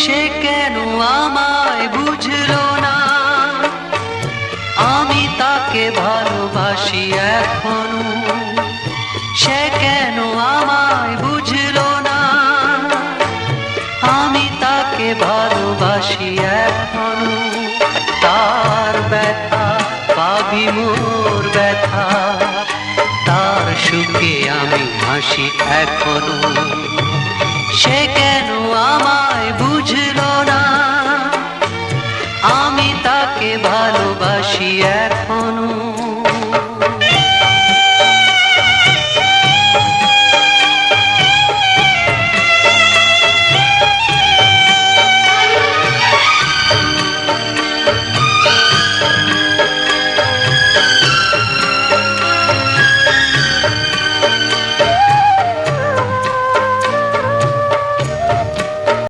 সে কেন আমায় বুঝলো না, আমি তাকে ভালোবাসি এখনো। সে কেন আমায় বুঝলো না, আমি তাকে ভালোবাসি এখনো। তার ব্যথা পাবি মোর ব্যথা, তার সুখে আমি হাসি এখনো। সে কেন